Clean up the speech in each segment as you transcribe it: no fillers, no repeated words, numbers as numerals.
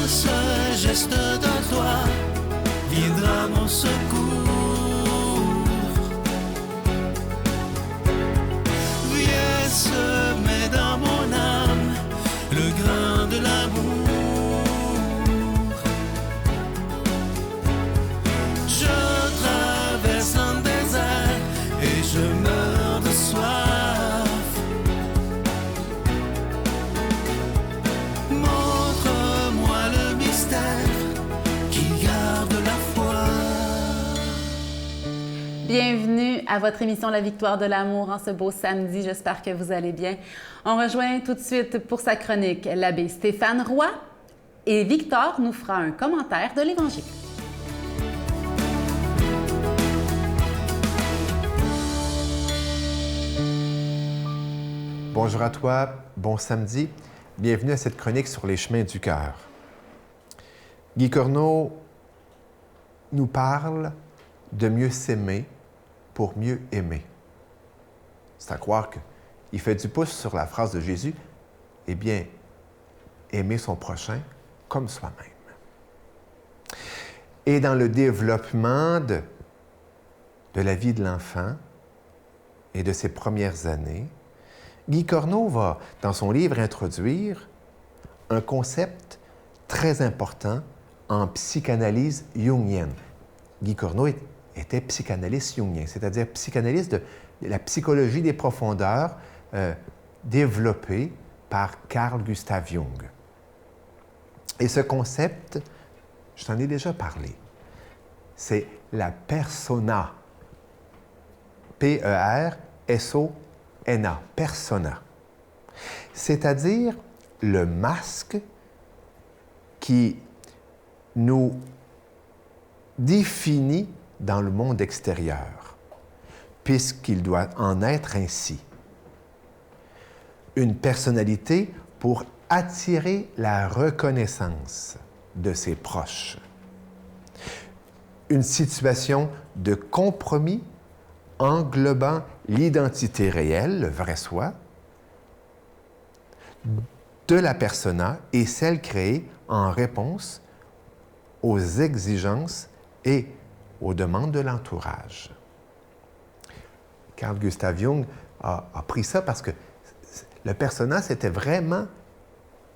ce geste de toi viendra mon secours. Viens semer dans mon âme le grain de l'amour. Je traverse un désert et je meurs de soif. Montre-moi le mystère qui garde la foi. Bienvenue à votre émission La Victoire de l'amour en ce beau samedi. J'espère que vous allez bien. On rejoint tout de suite pour sa chronique l'abbé Stéphane Roy et Victor nous fera un commentaire de l'Évangile. Bonjour à toi, bon samedi. Bienvenue à cette chronique sur les chemins du cœur. Guy Corneau nous parle de mieux s'aimer pour mieux aimer. C'est à croire qu'il fait du pouce sur la phrase de Jésus, eh bien, aimer son prochain comme soi-même. Et dans le développement de la vie de l'enfant et de ses premières années, Guy Corneau va, dans son livre, introduire un concept très important en psychanalyse jungienne. Guy Corneau était psychanalyste jungien, c'est-à-dire psychanalyste de la psychologie des profondeurs développée par Carl Gustav Jung. Et ce concept, je t'en ai déjà parlé, c'est la persona. P-E-R-S-O-N-A, persona. C'est-à-dire le masque qui nous définit dans le monde extérieur, puisqu'il doit en être ainsi. Une personnalité pour attirer la reconnaissance de ses proches. Une situation de compromis englobant l'identité réelle, le vrai soi, de la persona et celle créée en réponse aux exigences et aux demandes de l'entourage. Carl Gustav Jung a pris ça parce que le persona, c'était vraiment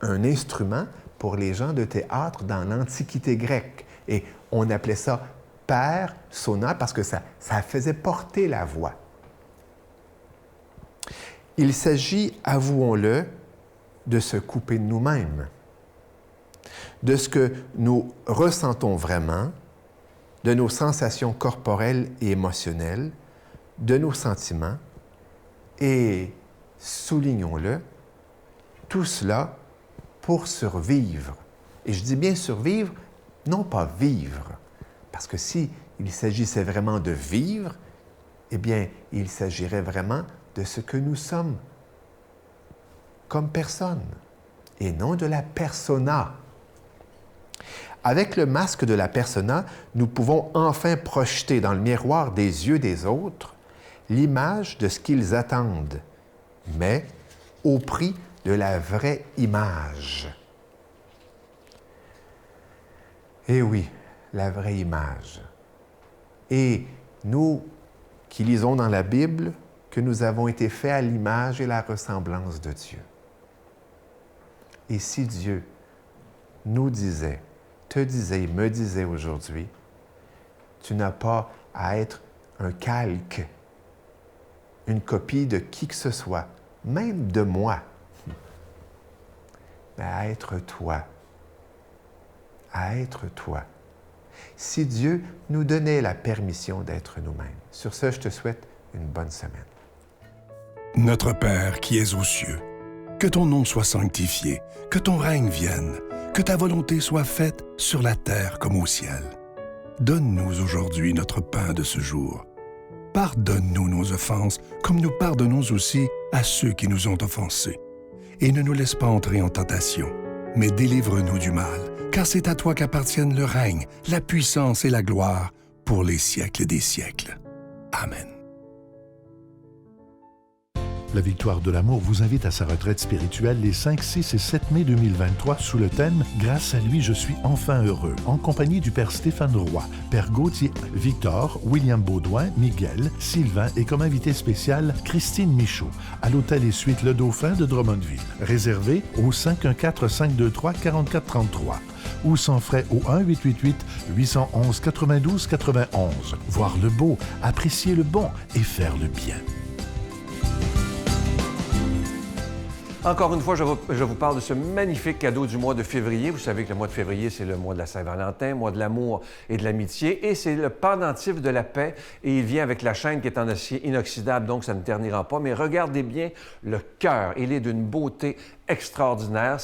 un instrument pour les gens de théâtre dans l'Antiquité grecque. Et on appelait ça persona parce que ça faisait porter la voix. Il s'agit, avouons-le, de se couper de nous-mêmes, de ce que nous ressentons vraiment, de nos sensations corporelles et émotionnelles, de nos sentiments, et, soulignons-le, tout cela pour survivre. Et je dis bien survivre, non pas vivre, parce que si il s'agissait vraiment de vivre, eh bien, il s'agirait vraiment de ce que nous sommes comme personne, et non de la persona. Avec le masque de la persona, nous pouvons enfin projeter dans le miroir des yeux des autres l'image de ce qu'ils attendent, mais au prix de la vraie image. Eh oui, la vraie image. Et nous qui lisons dans la Bible que nous avons été faits à l'image et la ressemblance de Dieu. Et si Dieu nous disait, te disait, me disait aujourd'hui, tu n'as pas à être un calque, une copie de qui que ce soit, même de moi, mais à être toi. À être toi. Si Dieu nous donnait la permission d'être nous-mêmes. Sur ce, je te souhaite une bonne semaine. Notre Père qui es aux cieux, que ton nom soit sanctifié, que ton règne vienne, que ta volonté soit faite sur la terre comme au ciel. Donne-nous aujourd'hui notre pain de ce jour. Pardonne-nous nos offenses, comme nous pardonnons aussi à ceux qui nous ont offensés. Et ne nous laisse pas entrer en tentation, mais délivre-nous du mal, car c'est à toi qu'appartiennent le règne, la puissance et la gloire pour les siècles des siècles. Amen. La Victoire de l'amour vous invite à sa retraite spirituelle les 5, 6 et 7 mai 2023 sous le thème « Grâce à lui, je suis enfin heureux » en compagnie du Père Stéphane Roy, Père Gauthier, Victor, William Baudouin, Miguel, Sylvain et comme invité spécial Christine Michaud à l'Hôtel et Suites Le Dauphin de Drummondville. Réservé au 514-523-4433 ou sans frais au 1-888-811-92-91. Voir le beau, apprécier le bon et faire le bien. Encore une fois, je vous parle de ce magnifique cadeau du mois de février. Vous savez que le mois de février, c'est le mois de la Saint-Valentin, mois de l'amour et de l'amitié. Et c'est le pendentif de la paix. Et il vient avec la chaîne qui est en acier inoxydable, donc ça ne ternira pas. Mais regardez bien le cœur. Il est d'une beauté extraordinaire.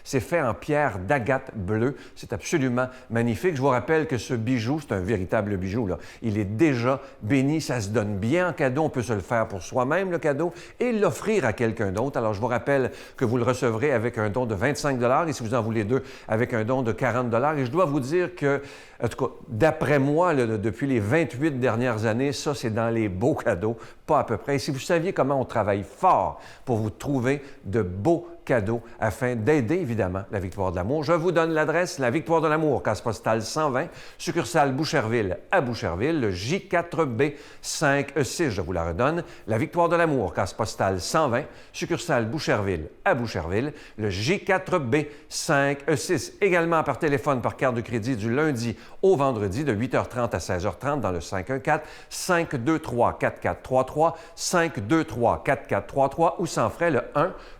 C'est fait en pierre d'agate bleue. C'est absolument magnifique. Je vous rappelle que ce bijou, c'est un véritable bijou, là. Il est déjà béni. Ça se donne bien en cadeau. On peut se le faire pour soi-même, le cadeau, et l'offrir à quelqu'un d'autre. Alors, je vous rappelle que vous le recevrez avec un don de 25 $ et si vous en voulez deux, avec un don de 40 $. Et je dois vous dire que, en tout cas, d'après moi, depuis les 28 dernières années, ça, c'est dans les beaux cadeaux, pas à peu près. Et si vous saviez comment on travaille fort pour vous trouver de beaux cadeaux afin d'aider, évidemment, la Victoire de l'amour, je vous donne l'adresse, la Victoire de l'amour, case postale 120, succursale Boucherville à Boucherville, le J4B 5E6, je vous la redonne, la Victoire de l'amour, case postale 120, succursale Boucherville à Boucherville, le J4B 5E6, également par téléphone, par carte de crédit du lundi au vendredi de 8h30 à 16h30 dans le 514-523-4433, 523-4433 ou sans frais le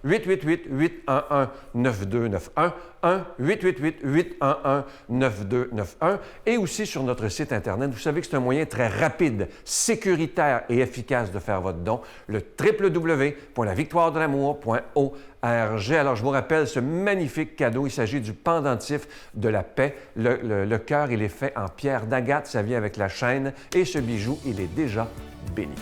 1-888-811-9291, 1-888-811-9291 et aussi sur notre site Internet. Vous savez que c'est un moyen très rapide, sécuritaire et efficace de faire votre don, le www.lavictoiredelamour.org. Alors, je vous rappelle ce magnifique cadeau. Il s'agit du pendentif de la paix. Le cœur, il est fait en pierre d'agate. Ça vient avec la chaîne. Et ce bijou, il est déjà béni.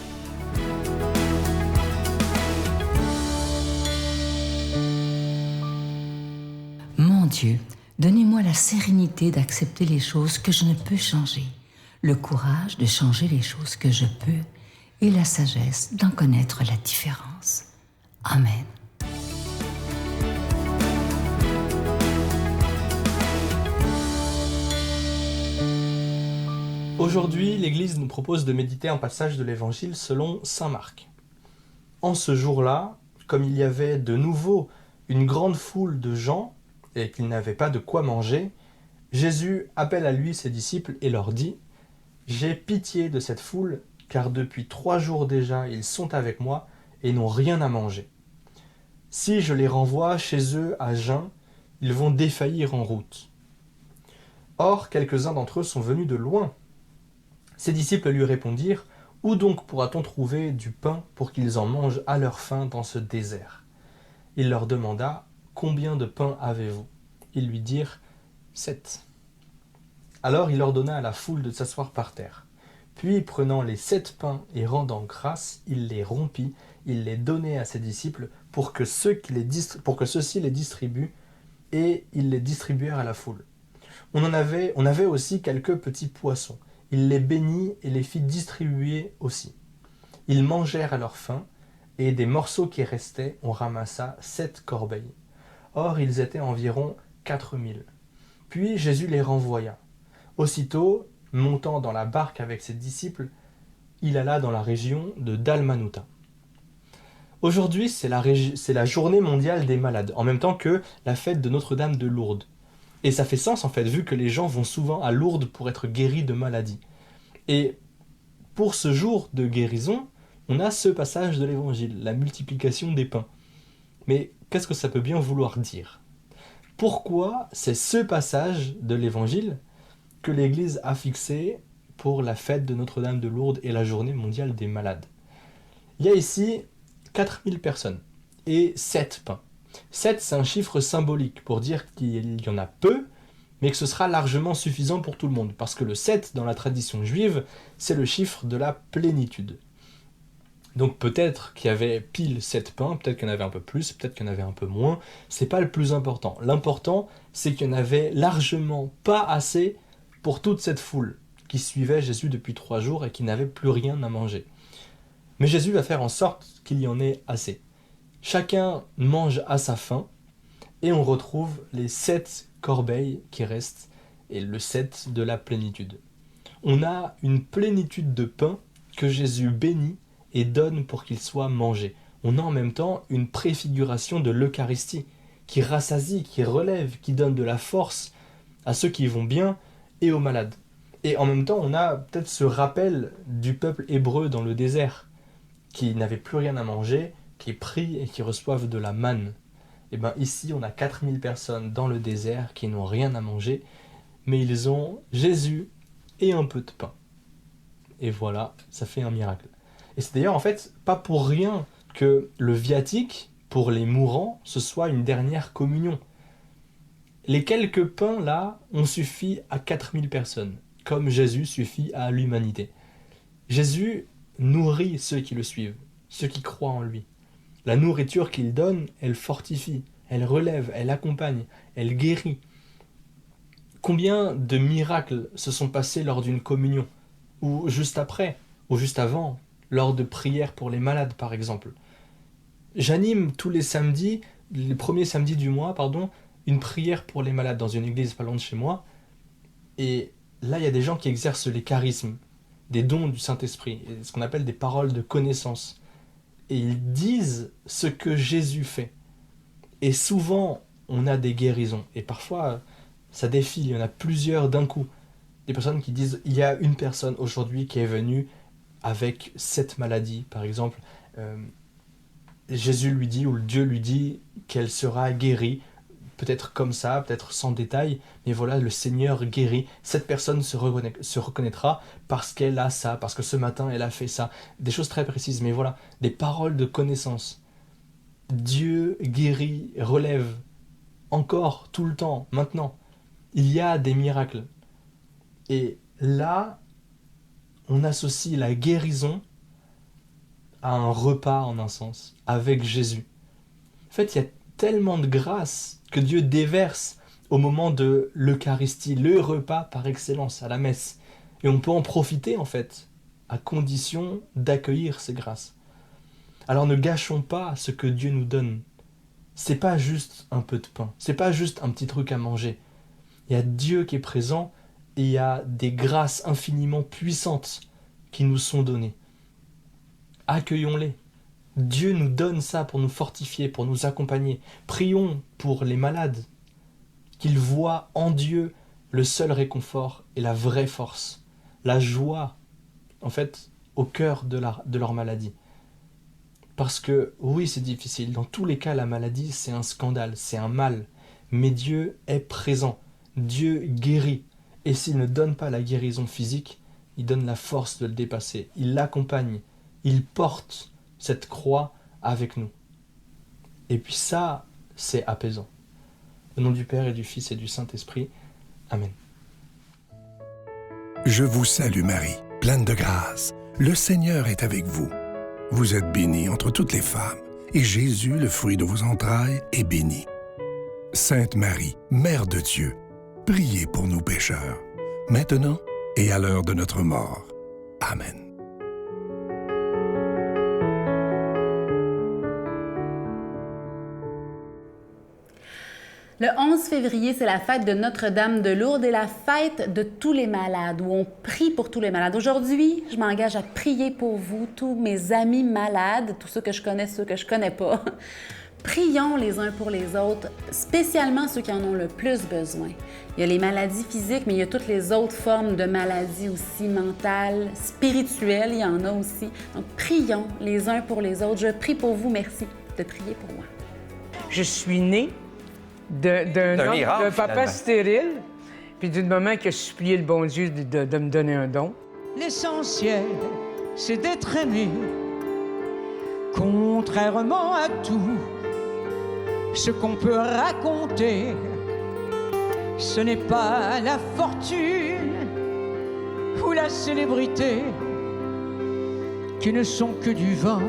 Mon Dieu, donnez-moi la sérénité d'accepter les choses que je ne peux changer, le courage de changer les choses que je peux et la sagesse d'en connaître la différence. Amen. Aujourd'hui, l'Église nous propose de méditer un passage de l'Évangile selon saint Marc. En ce jour-là, comme il y avait de nouveau une grande foule de gens et qu'ils n'avaient pas de quoi manger, Jésus appelle à lui ses disciples et leur dit « J'ai pitié de cette foule, car depuis 3 jours déjà ils sont avec moi et n'ont rien à manger. Si je les renvoie chez eux à jeun, ils vont défaillir en route. » Or, quelques-uns d'entre eux sont venus de loin. Ses disciples lui répondirent « Où donc pourra-t-on trouver du pain pour qu'ils en mangent à leur faim dans ce désert ?» Il leur demanda « Combien de pain avez-vous » Ils lui dirent « 7. » Alors il ordonna à la foule de s'asseoir par terre. Puis, prenant les 7 pains et rendant grâce, il les rompit, il les donnait à ses disciples pour que ceux-ci les distribuent, et ils les distribuèrent à la foule. On avait aussi quelques petits poissons. Il les bénit et les fit distribuer aussi. Ils mangèrent à leur faim, et des morceaux qui restaient, on ramassa 7 corbeilles. Or, ils étaient environ 4000. Puis Jésus les renvoya. Aussitôt, montant dans la barque avec ses disciples, il alla dans la région de Dalmanuta. Aujourd'hui, c'est la journée mondiale des malades, en même temps que la fête de Notre-Dame de Lourdes. Et ça fait sens en fait, vu que les gens vont souvent à Lourdes pour être guéris de maladies. Et pour ce jour de guérison, on a ce passage de l'Évangile, la multiplication des pains. Mais qu'est-ce que ça peut bien vouloir dire ? Pourquoi c'est ce passage de l'Évangile que l'Église a fixé pour la fête de Notre-Dame de Lourdes et la journée mondiale des malades ? Il y a ici 4000 personnes et 7 pains. 7, c'est un chiffre symbolique pour dire qu'il y en a peu, mais que ce sera largement suffisant pour tout le monde. Parce que le 7, dans la tradition juive, c'est le chiffre de la plénitude. Donc peut-être qu'il y avait pile 7 pains, peut-être qu'il y en avait un peu plus, peut-être qu'il y en avait un peu moins. C'est pas le plus important. L'important, c'est qu'il y en avait largement pas assez pour toute cette foule qui suivait Jésus depuis 3 jours et qui n'avait plus rien à manger. Mais Jésus va faire en sorte qu'il y en ait assez. Chacun mange à sa faim, et on retrouve les 7 corbeilles qui restent, et le 7 de la plénitude. On a une plénitude de pain que Jésus bénit et donne pour qu'il soit mangé. On a en même temps une préfiguration de l'Eucharistie qui rassasie, qui relève, qui donne de la force à ceux qui vont bien et aux malades. Et en même temps, on a peut-être ce rappel du peuple hébreu dans le désert qui n'avait plus rien à manger, qui prient et qui reçoivent de la manne. Et bien ici, on a 4000 personnes dans le désert qui n'ont rien à manger, mais ils ont Jésus et un peu de pain. Et voilà, ça fait un miracle. Et c'est d'ailleurs en fait pas pour rien que le viatique, pour les mourants, ce soit une dernière communion. Les quelques pains là ont suffi à 4000 personnes, comme Jésus suffit à l'humanité. Jésus nourrit ceux qui le suivent, ceux qui croient en lui. La nourriture qu'il donne, elle fortifie, elle relève, elle accompagne, elle guérit. Combien de miracles se sont passés lors d'une communion, ou juste après, ou juste avant, lors de prières pour les malades par exemple. J'anime tous les samedis, les premiers samedis du mois, une prière pour les malades dans une église pas loin de chez moi. Et là, il y a des gens qui exercent les charismes, des dons du Saint-Esprit, ce qu'on appelle des paroles de connaissance. Et ils disent ce que Jésus fait. Et souvent, on a des guérisons. Et parfois, ça défile, il y en a plusieurs d'un coup. Des personnes qui disent, il y a une personne aujourd'hui qui est venue avec cette maladie, par exemple. Jésus lui dit, ou Dieu lui dit qu'elle sera guérie, peut-être comme ça, peut-être sans détail, mais voilà, le Seigneur guérit. Cette personne se reconnaîtra parce qu'elle a ça, parce que ce matin, elle a fait ça. Des choses très précises, mais voilà, des paroles de connaissance. Dieu guérit, relève, encore, tout le temps, maintenant. Il y a des miracles. Et là, on associe la guérison à un repas, en un sens, avec Jésus. En fait, il y a tellement de grâce que Dieu déverse au moment de l'Eucharistie, le repas par excellence, à la messe. Et on peut en profiter, en fait, à condition d'accueillir ces grâces. Alors ne gâchons pas ce que Dieu nous donne. C'est pas juste un peu de pain, c'est pas juste un petit truc à manger. Il y a Dieu qui est présent et il y a des grâces infiniment puissantes qui nous sont données. Accueillons-les. Dieu nous donne ça pour nous fortifier, pour nous accompagner. Prions pour les malades, qu'ils voient en Dieu le seul réconfort et la vraie force, la joie, en fait, au cœur de leur maladie. Parce que, oui, c'est difficile. Dans tous les cas, la maladie, c'est un scandale, c'est un mal. Mais Dieu est présent. Dieu guérit. Et s'il ne donne pas la guérison physique, il donne la force de le dépasser. Il l'accompagne. Il porte cette croix avec nous. Et puis ça, c'est apaisant. Au nom du Père et du Fils et du Saint-Esprit. Amen. Je vous salue Marie, pleine de grâce. Le Seigneur est avec vous. Vous êtes bénie entre toutes les femmes, et Jésus, le fruit de vos entrailles, est béni. Sainte Marie, Mère de Dieu, priez pour nous pécheurs, maintenant et à l'heure de notre mort. Amen. Le 11 février, c'est la fête de Notre-Dame de Lourdes et la fête de tous les malades, où on prie pour tous les malades. Aujourd'hui, je m'engage à prier pour vous, tous mes amis malades, tous ceux que je connais, ceux que je connais pas. Prions les uns pour les autres, spécialement ceux qui en ont le plus besoin. Il y a les maladies physiques, mais il y a toutes les autres formes de maladies aussi, mentales, spirituelles, il y en a aussi. Donc, prions les uns pour les autres. Je prie pour vous, merci de prier pour moi. Je suis née d'un papa finalement. stérile, puis d'une maman qui a supplié le bon Dieu de me donner un don. L'essentiel, c'est d'être aimé, contrairement à tout ce qu'on peut raconter. Ce n'est pas la fortune ou la célébrité qui ne sont que du vent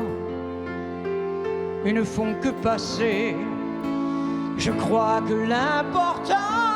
et ne font que passer. Je crois que l'important